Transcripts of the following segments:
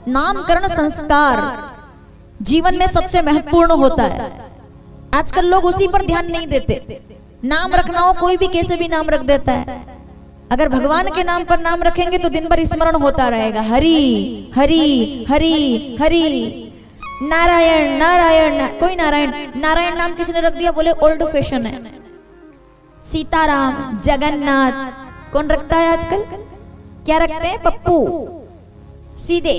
नामकरण संस्कार जीवन में सबसे महत्वपूर्ण होता है। आजकल लोग उसी पर ध्यान नहीं देते। नाम रखना हो, कोई भी कैसे भी नाम रख देता है। अगर भगवान के नाम पर नाम रखेंगे तो दिन भर स्मरण होता रहेगा, हरि हरि हरि हरि, नारायण नारायण। कोई नारायण, नारायण नाम किसने रख दिया? बोले ओल्ड फैशन है। सीताराम, जगन्नाथ कौन रखता है आजकल? क्या रखते हैं? पप्पू। सीधे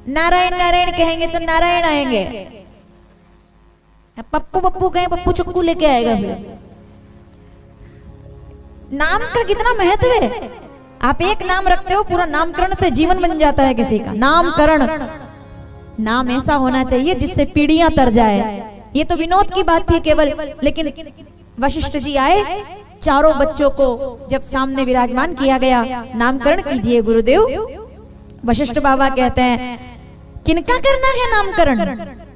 नारायण नारायण कहेंगे तो नारायण आएंगे, पप्पू पप्पू कहें पप्पू चुक्कू लेके आएगा। फिर नाम का कितना महत्व है। आप एक नाम रखते हो, पूरा नामकरण से जीवन बन जाता है किसी का। नामकरण, नाम ऐसा होना चाहिए जिससे पीढ़ियां तर जाए। ये तो विनोद की बात थी केवल, लेकिन वशिष्ठ जी आए, चारों बच्चों को जब सामने विराजमान किया गया, नामकरण कीजिए गुरुदेव। वशिष्ठ बाबा कहते हैं, किनका करना है नामकरण?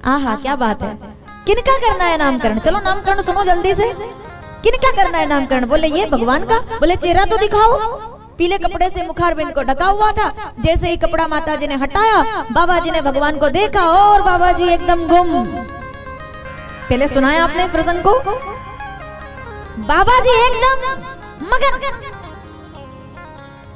आहा क्या बात है, किनका करना है नामकरण? चलो नामकरण सुनो जल्दी से। किनका करना है नामकरण? बोले ये भगवान का। बोले चेहरा तो दिखाओ। पीले कपड़े से मुखारबिंद को ढका हुआ था। जैसे ही कपड़ा माता जी ने हटाया, बाबा जी ने भगवान को देखा और बाबा जी एकदम गुम। पहले सुनाया आपने प्रसंग को? बाबा जी एकदम मगन।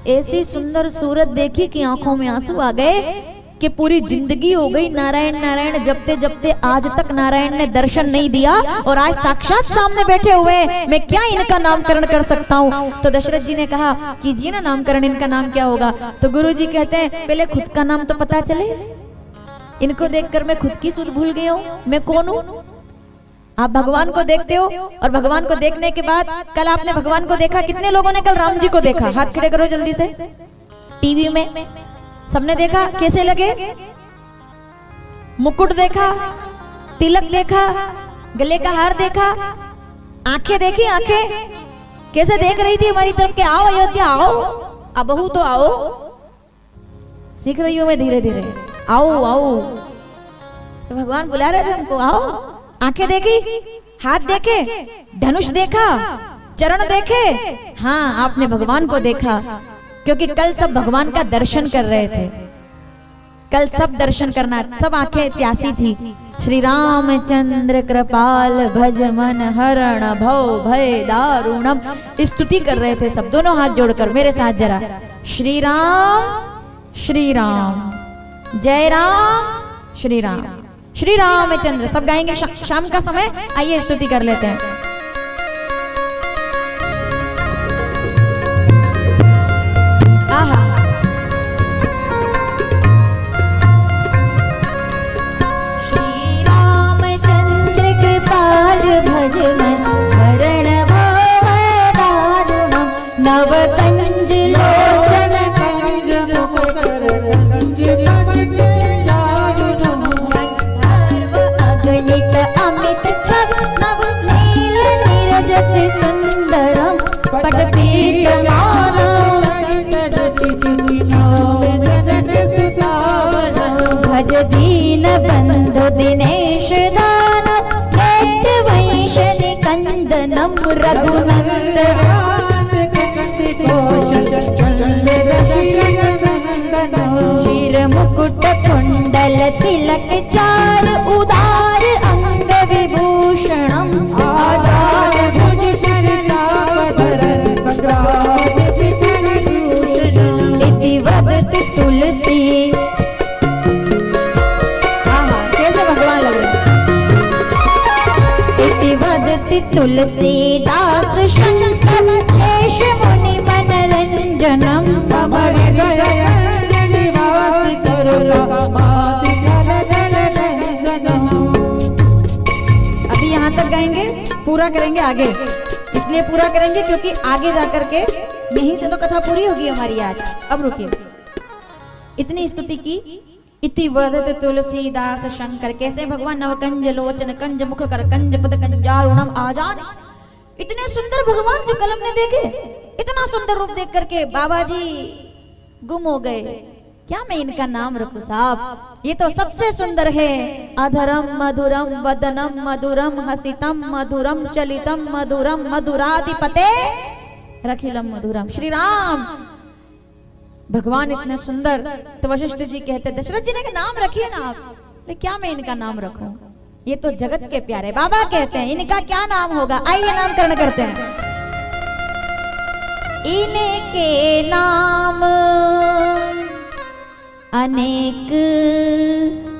ऐसी सुंदर सूरत देखी कि आंखों में आंसू आ गए कि पूरी जिंदगी हो गई नारायण नारायण जपते जपते, आज तक नारायण ने दर्शन नहीं दिया और आज साक्षात सामने बैठे हुए, मैं क्या इनका नामकरण कर सकता हूँ? तो दशरथ जी ने कहा कीजिए ना नामकरण, इनका नाम क्या होगा? तो गुरु जी कहते हैं पहले खुद का नाम तो पता चले। इनको देखकर मैं खुद की सुध भूल गया हूँ, मैं कौन हूँ? आप भगवान को देखते हो और भगवान को देखने के बाद, कल आपने भगवान को देखा, कितने लोगों ने कल राम जी को देखा? हाथ खड़े करो जल्दी से। टीवी में सबने देखा, कैसे लगे? मुकुट देखा, तिलक देखा, गले का हार देखा, आंखें देखी, आंखें कैसे देख रही थी हमारी तरफ के, आओ अयोध्या आओ, अब बहू तो आओ। सीख रही हूं मैं धीरे धीरे, आओ आओ। तो भगवान बुला रहे थे हमको, आओ। आंखें देखी, हाथ देखे, धनुष देखा, चरण देखे। हाँ, आपने भगवान को देखा, क्योंकि कल सब भगवान का दर्शन कर रहे थे। कल सब दर्शन करना, सब आंखें प्यासी थी। श्री रामचंद्र कृपाल भज मन हरण भव भय दारुणम, स्तुति कर रहे थे सब, दोनों हाथ जोड़कर। मेरे साथ जरा, श्री राम जय राम, श्री राम श्री रामचंद्र। सब गाएंगे शाम का समय। आइए स्तुति कर लेते हैं। आहा, श्री रामचंद्र कृपाल भज मन हरण भव दारुणम, नव कंज लोचन कंज मुख कर अगणित अमित छद नव नील नीरजत सुंदरम, पट भज दीन बंधु दिनेश दान, दैत्य वैशनि कंदनम रघुनंदन, शिर मुकुट कुंडल तिलक चार, उदार अंग विभूषणम, आचार भुज शिर चापधर संग्राम इति वदति तुलसी। तुलसीदास शंकर शेष मुनि मनरंजनम, अभी यहाँ तक गाएंगे, पूरा करेंगे आगे। इसलिए पूरा करेंगे क्योंकि आगे जाकर के यहीं से तो कथा पूरी होगी हमारी आज। अब रुकिए, इतनी स्तुति की। इति वदत तुलसीदास शंकर, कैसे भगवान नवकंज लोचन कंज मुख कर कंज पद कंजारुणम आजान। इतने सुंदर भगवान जो कलम ने देखे, इतना सुंदर रूप देख करके बाबा जी गुम हो गए। क्या मैं इनका नाम रखूं साहब? ये तो सबसे सुंदर है। अधरम मधुरम वदनम मधुरम हसितम मधुरम चलितम मधुरम मधुराधिपते रखिलम मधुरम। श्री राम भगवान इतने सुंदर। तो वशिष्ठ जी कहते दशरथ जी ने कि नाम रखिए ना आप। क्या मैं इनका नाम रखूं, ये तो जगत के प्यारे। बाबा कहते हैं इनका क्या नाम होगा, आइए नामकरण करते हैं। इनके नाम अनेक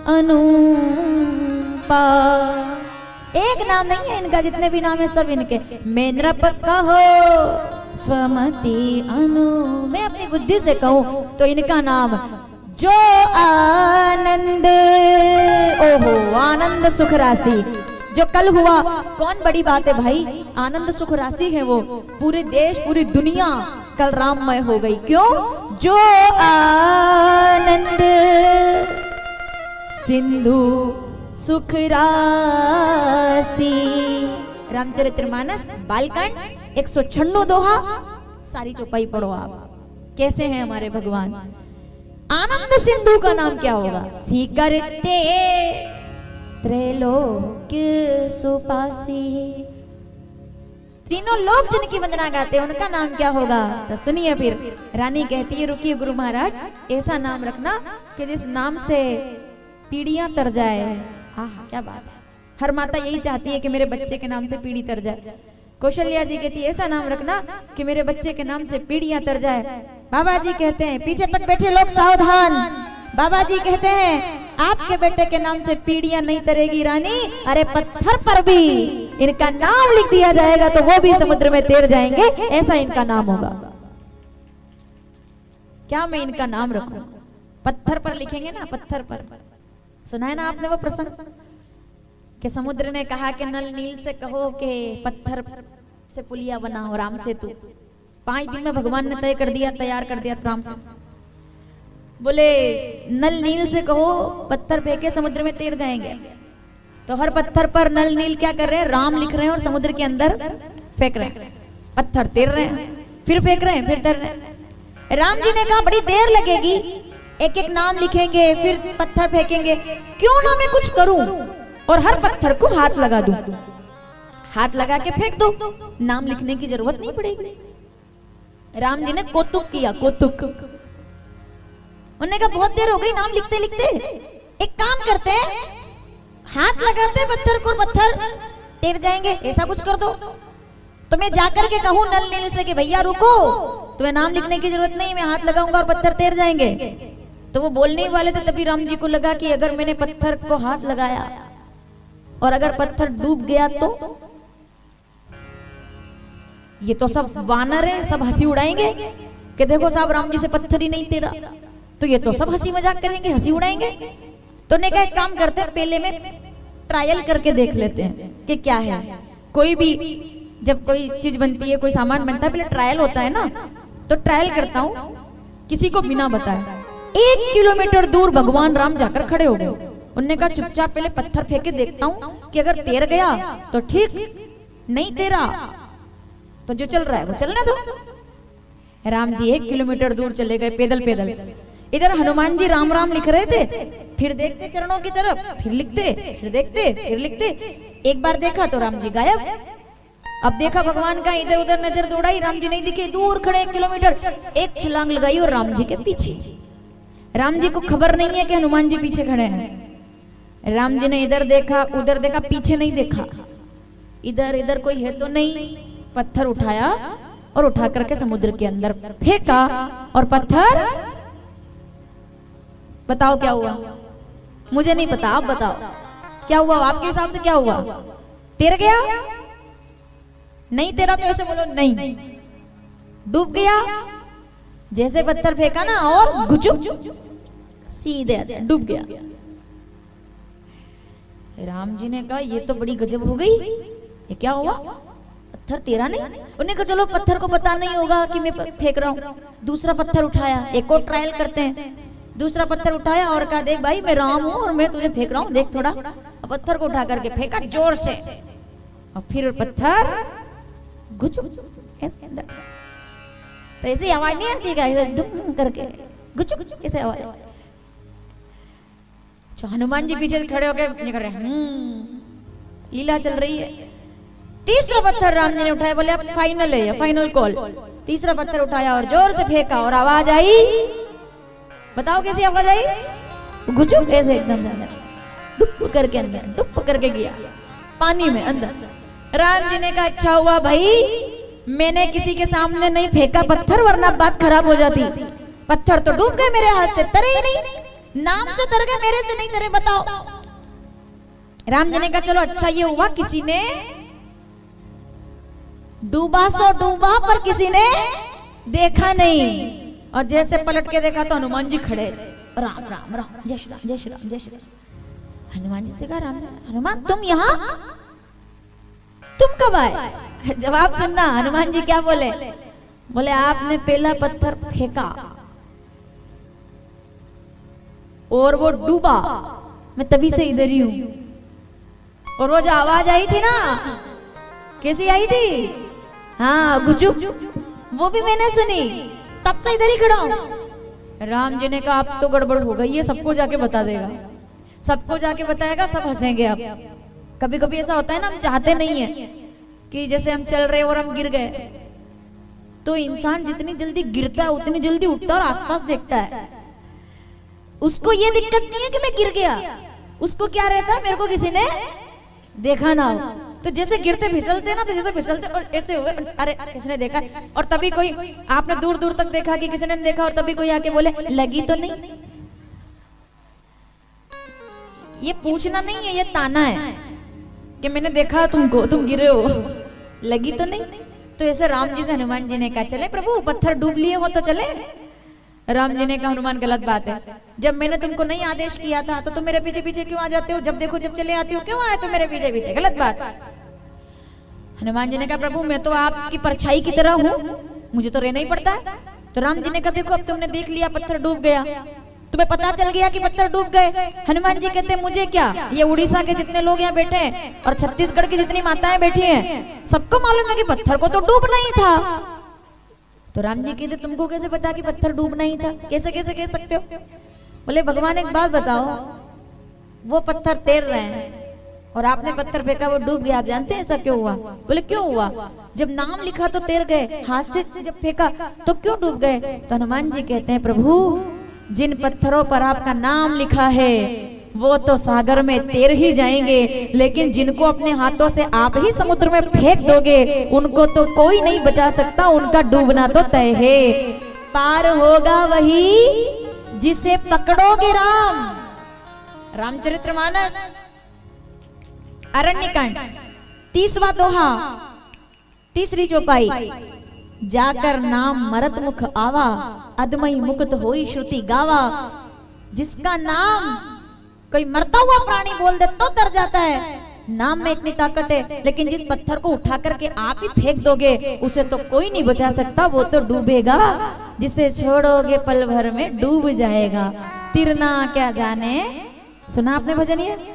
अनुपा। एक नाम नहीं है इनका, जितने भी नाम है सब इनके। मैं नृप कहो स्वमति अनु, मैं अपनी बुद्धि से कहूं तो इनका नाम जो आनंद, ओहो आनंद सुख राशि, जो कल हुआ कौन बड़ी बात है भाई, आनंद सुख राशि है वो। पूरे देश पूरी दुनिया कल राममय हो गई। क्यों? जो आनंद सिंधु सुख राशि। रामचरितमानस बालकांड 196 दोहा, सारी चौपाई पढ़ो आप। कैसे हैं हमारे भगवान। आनंद सिंधु का नाम क्या होगा, स्वीकारते त्रैलोक्य सुपासी। तीनों लोग जिनकी वंदना गाते हैं उनका नाम क्या होगा। तो सुनिए फिर रानी कहती है रुकिए गुरु महाराज, ऐसा नाम रखना कि जिस नाम से पीढ़ियां तर जाए। हाँ क्या बात है, हर माता यही चाहती है कि मेरे बच्चे के नाम से पीढ़ी तर जाए। कौशल्या जी कहती है ऐसा नाम रखना कि मेरे बच्चे के नाम से पीढ़ियां तर जाए। बाबा जी कहते हैं पीछे तक बैठे लोग सावधान। बाबा जी कहते हैं आपके बेटे के नाम से पीढ़ियां नहीं तरेगी रानी, अरे पत्थर पर भी इनका नाम लिख दिया जाएगा तो वो भी समुद्र में तैर जाएंगे, ऐसा इनका नाम होगा। क्या मैं इनका नाम रखूं, पत्थर पर लिखेंगे ना, पत्थर पर। सुना है ना आपने वो प्रसंग कि समुद्र ने कहा कि नल नील से कहो कि पत्थर से पुलिया बनाओ, राम सेतु। 5 दिन में भगवान ने तय कर दिया, तैयार कर दिया राम से। बोले नल नील से कहो पत्थर फेंके समुद्र में तैर जाएंगे। तो हर पत्थर पर नल नील क्या कर रहे हैं, राम लिख रहे हैं और समुद्र के अंदर फेंक रहे हैं। पत्थर तैर रहे हैं, फिर फेंक रहे हैं, फिर तैर रहे हैं। राम जी ने कहा बड़ी देर लगेगी, एक एक नाम लिखेंगे फिर पत्थर फेंकेंगे, क्यों ना मैं कुछ करूं और हर पत्थर को हाथ लगा दूं। हाथ लगा के फेंक दो, नाम लिखने की जरूरत नहीं पड़ेगी। राम जी ने कौतुक किया, कौतुक। उन्होंने कहा बहुत देर हो गई नाम लिखते लिखते, एक काम करते हैं हाथ लगाते पत्थर को, पत्थर तैर जाएंगे, ऐसा कुछ कर दो। तो मैं जाकर के कहूं नल नील से कि भैया रुको, तुम्हें नाम लिखने की जरूरत नहीं, मैं हाथ लगाऊंगा और पत्थर तैर जाएंगे। तो वो बोलने वाले थे, तभी राम जी को लगा कि अगर मैंने पत्थर को हाथ लगाया और अगर पत्थर डूब गया तो ये तो सब वानर है, सब हंसी उड़ाएंगे कि देखो साहब राम जी से पत्थर ही नहीं तैरा। तो ये तो सब हंसी मजाक करेंगे, हंसी उड़ाएंगे। तो ने कहा एक काम करते हैं, पहले में ट्रायल करके देख लेते हैं कि क्या है। कोई भी जब कोई चीज बनती है, कोई सामान बनता है, पहले ट्रायल होता है ना। तो ट्रायल करता हूं किसी को बिना बताए। 1 किलोमीटर दूर भगवान राम जाकर खड़े हो गए। उन्होंने कहा चुपचाप पहले पत्थर फेंके देखता हूं कि अगर तैर गया तो ठीक, नहीं तैरा तो जो चल रहा है वो चलने दो। राम जी 1 किलोमीटर दूर चले गए पैदल पैदल। इधर हनुमान जी राम राम लिख रहे थे, फिर देखते चरणों की तरफ, फिर लिखते, फिर देखते, फिर लिखते। एक बार देखा तो राम जी गायब। अब देखा भगवान का, इधर उधर नजर दौड़ाई, राम जी नहीं दिखे। दूर खड़े 1 किलोमीटर, एक छलांग लगाई और राम जी के पीछे। राम जी को खबर नहीं है कि हनुमान जी पीछे खड़े हैं। राम जी ने इधर देखा उधर देखा, पीछे नहीं देखा, इधर इधर कोई है तो नहीं। पत्थर उठाया और उठा करके समुद्र के अंदर फेंका और पत्थर, बताओ क्या हुआ। मुझे नहीं पता, आप बताओ क्या हुआ, आपके हिसाब से क्या हुआ। तैर गया, नहीं तैरा तो ऐसे बोलो नहीं। डूब गया, जैसे पत्थर फेंका ना और घुचुक सीधे डूब गया। राम जी ने कहा ये तो बड़ी गजब हो गई, ये क्या हुआ, पत्थर तेरा नहीं। उन्हें कहा चलो पत्थर को पता नहीं होगा कि मैं फेंक रहा हूँ। दूसरा पत्थर उठाया, एक और ट्रायल करते हैं। दूसरा पत्थर उठाया और कहा देख भाई मैं राम हूँ और मैं तुझे फेंक रहा हूँ, देख थोड़ा। पत्थर को उठा करके फेंका जोर से और फिर पत्थर घुचुक इसके अंदर। तो ऐसी आवाज नहीं आती क्या, डुम करके घुचुक ऐसे आवाज। हनुमान जी पीछे खड़े होकर निकल रहे, लीला चल रही है। तीसरा पत्थर राम जी ने उठाया, बोले अब फाइनल है, फाइनल कॉल। तीसरा पत्थर उठाया और जोर से फेंका और आवाज आई, बताओ कैसी आवाज आई? गुजुक ऐसे एकदम से अंदर डुप करके अंदर डुप करके गया पानी में अंदर। राम जी ने कहा अच्छा हुआ भाई मैंने किसी के सामने नहीं फेंका पत्थर, वरना बात खराब हो जाती। पत्थर तो डूब गए मेरे हाथ से, तरे ही नहीं, नाम से तर गए, मेरे से नहीं तरे। बताओ। राम जी ने कहा चलो अच्छा ये हुआ किसी ने डूबा सो डूबा पर किसी ने देखा नहीं। और जैसे पलट के देखा तो हनुमान जी खड़े, राम राम राम, जय श्री राम, जय श्री राम, जय श्री राम। हनुमान जी से कहा राम हनुमान तुम यहाँ, तुम कब आए? जवाब सुनना, हनुमान जी क्या बोले? बोले आपने पहला पत्थर फेंका और वो डूबा, मैं तभी से इधर ही हूं। और वो जो आवाज आई थी ना, कैसी आई थी? हाँ गुजुक, वो भी मैंने सुनी, तब से इधर ही खड़ा हूं। राम जी ने कहा अब तो गड़बड़ हो गई, ये सबको जाके बता देगा, सबको जाके बताएगा, सब हंसेंगे। अब कभी कभी ऐसा होता है ना, हम चाहते नहीं है कि जैसे हम चल रहे और हम गिर गए, तो इंसान जितनी जल्दी गिरता है उतनी जल्दी उठता है और आसपास देखता है। उसको ये दिक्कत नहीं है कि मैं गिर गया, उसको क्या रहता है मेरे को किसी ने देखा ना हो। तो जैसे गिरते फिसलते ना, तो जैसे फिसलते और ऐसे हुए, अरे किसने देखा? और तभी कोई, आपने दूर दूर तक देखा कि किसी ने देखा, और तभी कोई आके बोले लगी तो नहीं। ये पूछना नहीं है, ये ताना है कि मैंने देखा तुमको, तुम गिरे हो, लगी तो नहीं। तो ऐसे राम जी से हनुमान जी ने कहा चले प्रभु, पत्थर डूब लिए हो तो चले। राम जी ने कहा हनुमान गलत बात है, जब मैंने तुमको नहीं आदेश किया था तो तुम मेरे पीछे पीछे क्यों आ जाते हो? जब देखो जब चले आती हो, क्यों आए तुम मेरे पीछे पीछे? गलत बात। हनुमान जी ने कहा प्रभु मैं तो आपकी परछाई की तरह हूँ, मुझे तो रहना ही पड़ता है। तो राम जी ने कहा देखो अब तुमने देख लिया पत्थर डूब गया, तुम्हें पता चल गया कि पत्थर डूब गए। हनुमान जी कहते मुझे क्या, ये उड़ीसा के जितने लोग यहाँ बैठे हैं और छत्तीसगढ़ की जितनी माताएं बैठी हैं, सबको मालूम है कि पत्थर को तो डूबना ही था। तो राम जी कहते तुमको कैसे पता कि पत्थर डूबना ही था? कैसे कैसे कह सकते हो? बोले भगवान एक बात बताओ, वो पत्थर तैर रहे हैं और आपने पत्थर फेंका वो डूब गया, आप जानते हैं ऐसा क्यों हुआ? बोले क्यों हुआ? जब नाम लिखा तो तैर गए, हाथ से जब फेंका तो क्यों डूब गए? तो हनुमान जी कहते हैं प्रभु जिन पत्थरों पर आपका नाम लिखा है वो तो सागर में तैर ही जाएंगे, लेकिन जिनको अपने हाथों से आप ही समुद्र में फेंक दोगे उनको तो कोई नहीं बचा सकता, उनका डूबना तो तय है। पार होगा वही जिसे पकड़ोगे राम। रामचरितमानस अरण्यकांड 30वां दोहा, 3री चौपाई। जाकर नाम मरत मुख आवा, अदमई मुक्त होई श्रुति गावा। जिसका नाम कोई मरता हुआ प्राणी बोल दे तो तर जाता है, नाम में इतनी ताकत है। लेकिन जिस पत्थर को उठा करके आप ही फेंक दोगे उसे तो कोई नहीं बचा सकता, वो तो डूबेगा। जिसे छोड़ोगे पल भर में डूब जाएगा, तिरना क्या जाने। सुना आपने भजन ये?